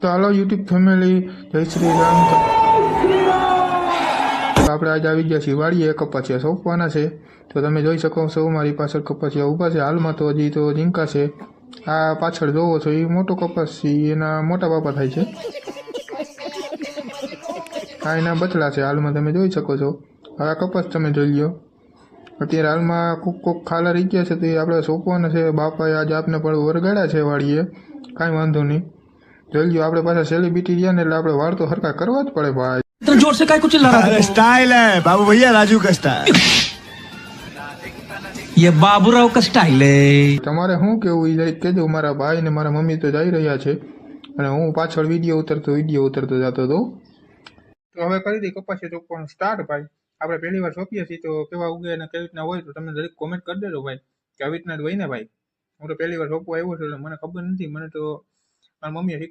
તો હાલો YouTube family, જય શ્રી રામ. આપણે આજે આવી ગયા છીએ વાડીએ, કપાસિયા સોંપવાના છે. તો તમે જોઈ શકો છો મારી પાછળ કપાસિયા ઊભા છે. હાલમાં તો હજી તો ઝીંકા છે. આ પાછળ જોવો છો એ મોટો કપાસ છે, એના મોટા બાપા થાય છે. આ એના બચલા છે, હાલમાં તમે જોઈ શકો છો. આ કપાસ તમે જોઈ લો. અત્યારે હાલમાં કોક ખાલા રહી ગયા છે, તો એ આપણે સોંપવાના છે. બાપાએ આજે આપને પણ વરગાડ્યા છે વાડીએ, કાંઈ વાંધો નહીં. જોઈ લો, આપણે પાછા સેલિબ્રિટી રહ્યા ને એટલે આપણે વાળ તો હરકા કરવા જ પડે ભાઈ. इतना जोर से काय कुछ चिल्ला रहा है? स्टाइल है बाबू भैया, राजू का स्टाइल. ये बाबूराव का स्टाइल है. તમારે શું કેવું એ જરીક કહેજો. મારા ભાઈ ને મારા મમ્મી તો જઈ રહ્યા છે અને હું પાછળ વિડીયો ઉતરતો જતો હતો. તો હવે કરી દઈ કપાસિયા ચોપવાનું સ્ટાર્ટ ભાઈ. આપણે પહેલી વાર સોંપીએ છીએ તો કેવા ઉગે અને કેવી રીતના હોય તો તમે દરેક કોમેન્ટ કરી દેજો ભાઈ, કે આવી રીતના જ હોય ને ભાઈ. હું તો પહેલી વાર સોંપવા આવ્યો છું એટલે મને ખબર નથી. મને તો મારી મમ્મીએ શીખવાડ્યું.